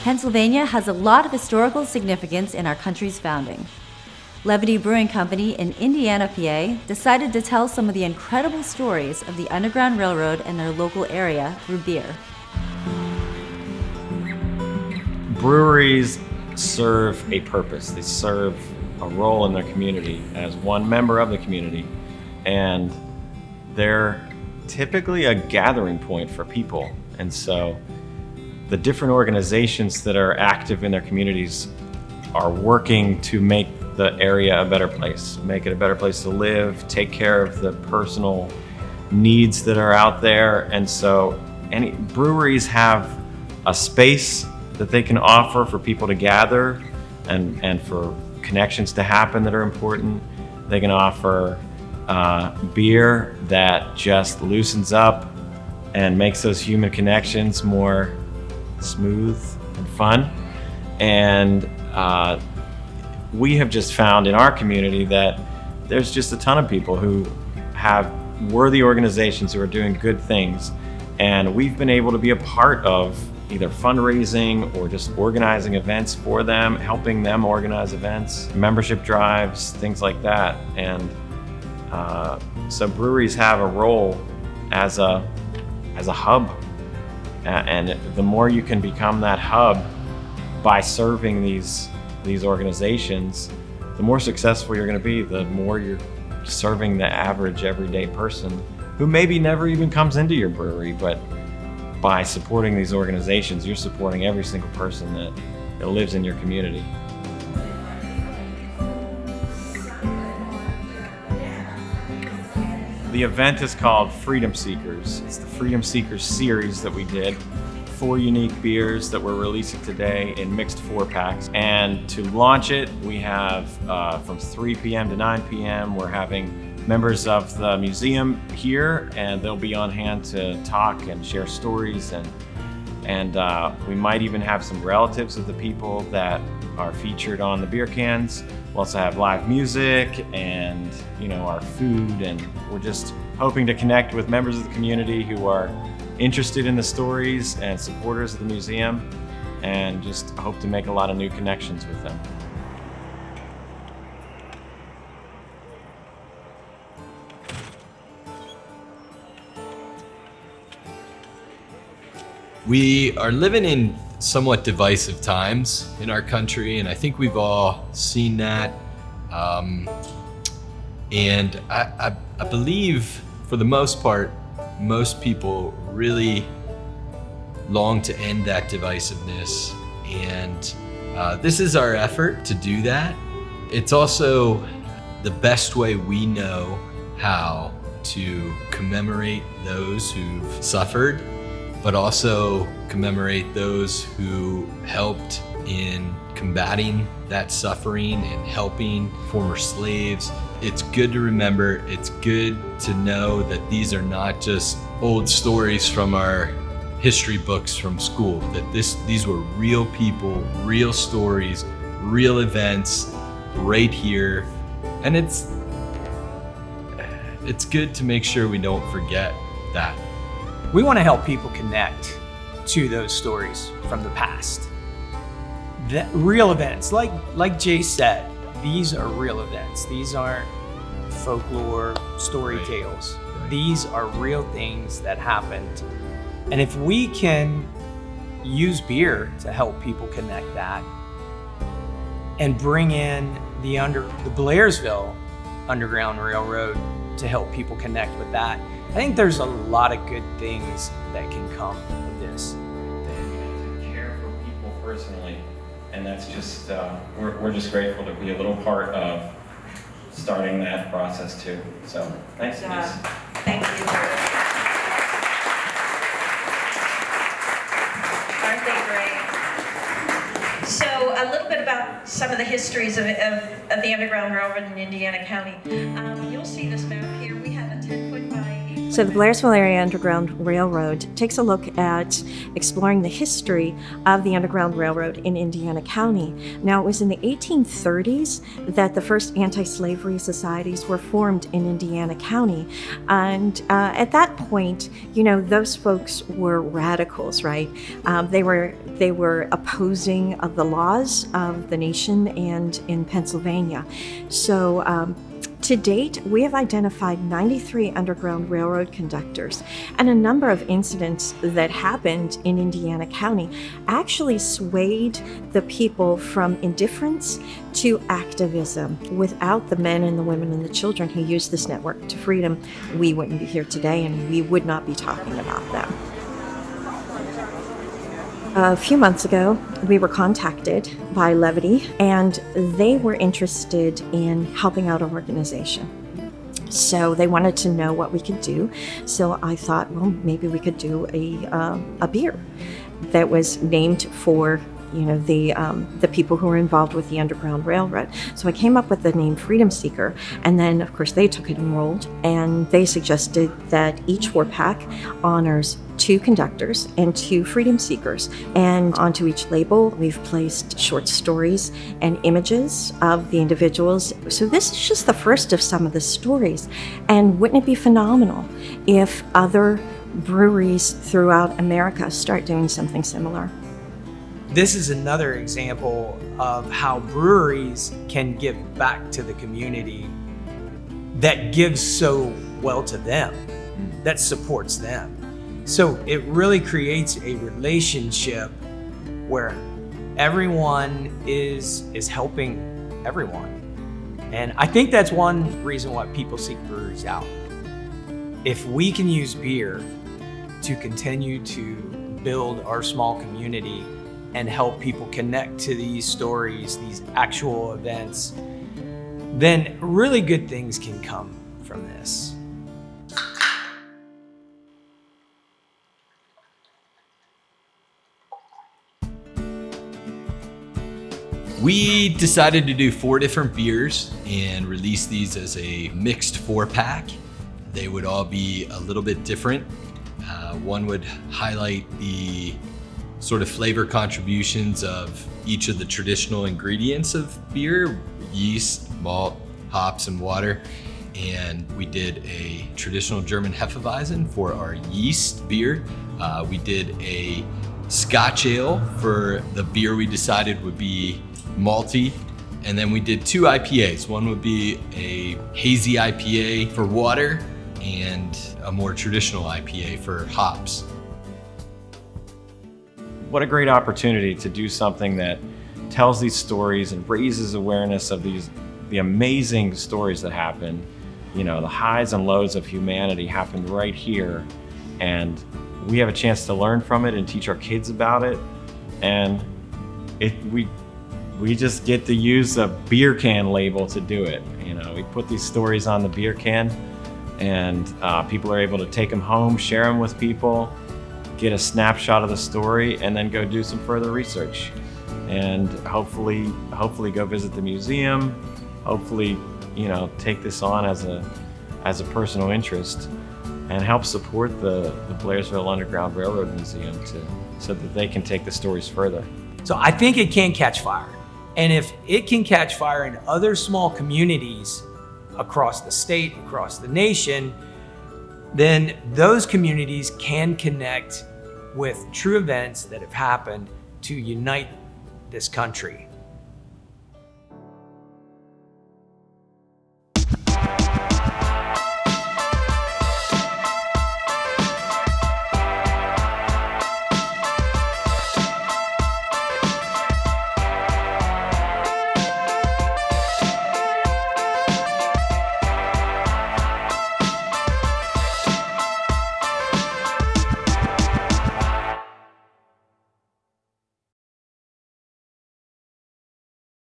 Pennsylvania has a lot of historical significance in our country's founding. Levity Brewing Company in Indiana, PA, decided to tell some of the incredible stories of the Underground Railroad and their local area through beer. Breweries serve a purpose. They serve a role in their community as one member of the community, and they're typically a gathering point for people. And so the different organizations that are active in their communities are working to make the area a better place, make it a better place to live, take care of the personal needs that are out there. And so any breweries have a space that they can offer for people to gather and for connections to happen that are important. They can offer beer that just loosens up and makes those human connections more smooth and fun. And we have just found in our community that there's just a ton of people who have worthy organizations who are doing good things, and we've been able to be a part of either fundraising or just organizing events for them, helping them organize events, membership drives, things like that. And so breweries have a role as a hub, and the more you can become that hub by serving these organizations, the more successful you're going to be, the more you're serving the average everyday person who maybe never even comes into your brewery. But by supporting these organizations, you're supporting every single person that lives in your community. The event is called Freedom Seekers. It's the Freedom Seekers series that we did. 4 unique beers that we're releasing today in mixed 4-packs. And to launch it, we have from 3 p.m. to 9 p.m. we're having members of the museum here, and they'll be on hand to talk and share stories, and we might even have some relatives of the people that are featured on the beer cans. We'll also have live music and our food, and we're just hoping to connect with members of the community who are interested in the stories and supporters of the museum, and just hope to make a lot of new connections with them. We are living in somewhat divisive times in our country, and I think we've all seen that. And I believe, for the most part, most people really long to end that divisiveness, and this is our effort to do that. It's also the best way we know how to commemorate those who've suffered, but also commemorate those who helped in combating that suffering and helping former slaves. It's good to remember, it's good to know that these are not just old stories from our history books from school, that these were real people, real stories, real events right here. And it's good to make sure we don't forget that. We want to help people connect to those stories from the past. That real events, like Jay said, these are real events. These aren't folklore story tales. Right. These are real things that happened. And if we can use beer to help people connect that and bring in the Blairsville Underground Railroad to help people connect with that, I think there's a lot of good things that can come of this. To care for people personally, and that's just, we're just grateful to be a little part of starting that process too. So thanks, Denise. Thank you. Aren't they great? So a little bit about some of the histories of the Underground Railroad in Indiana County. You'll see this map here. We have a 10-foot by So the Blairsville Area Underground Railroad takes a look at exploring the history of the Underground Railroad in Indiana County. Now, it was in the 1830s that the first anti-slavery societies were formed in Indiana County. And at that point, you know, those folks were radicals, right? They were opposing of the laws of the nation and in Pennsylvania. So to date, we have identified 93 Underground Railroad conductors, and a number of incidents that happened in Indiana County actually swayed the people from indifference to activism. Without the men and the women and the children who used this network to freedom, we wouldn't be here today, and we would not be talking about them. A few months ago, we were contacted by Levity, and they were interested in helping out our organization. So they wanted to know what we could do. So I thought, well, maybe we could do a beer that was named for, you know, the people who were involved with the Underground Railroad. So I came up with the name Freedom Seeker, and then of course they took it and rolled, and they suggested that each 4-pack honors 2 conductors and 2 freedom seekers. And onto each label, we've placed short stories and images of the individuals. So this is just the first of some of the stories. And wouldn't it be phenomenal if other breweries throughout America start doing something similar? This is another example of how breweries can give back to the community that gives so well to them, that supports them. So it really creates a relationship where everyone is helping everyone. And I think that's one reason why people seek breweries out. If we can use beer to continue to build our small community and help people connect to these stories, these actual events, then really good things can come from this. We decided to do 4 different beers and release these as a mixed 4-pack. They would all be a little bit different. One would highlight the sort of flavor contributions of each of the traditional ingredients of beer: yeast, malt, hops, and water. And we did a traditional German Hefeweizen for our yeast beer. We did a Scotch ale for the beer we decided would be malty. And then we did 2 IPAs. One would be a hazy IPA for water and a more traditional IPA for hops. What a great opportunity to do something that tells these stories and raises awareness of the amazing stories that happen. You know, the highs and lows of humanity happened right here, and we have a chance to learn from it and teach our kids about it. And we just get to use a beer can label to do it. You know, we put these stories on the beer can, and people are able to take them home, share them with people, get a snapshot of the story, and then go do some further research. And hopefully go visit the museum, hopefully, you know, take this on as a personal interest and help support the Blairsville Underground Railroad Museum so that they can take the stories further. So I think it can catch fire. And if it can catch fire in other small communities across the state, across the nation, then those communities can connect with true events that have happened to unite this country.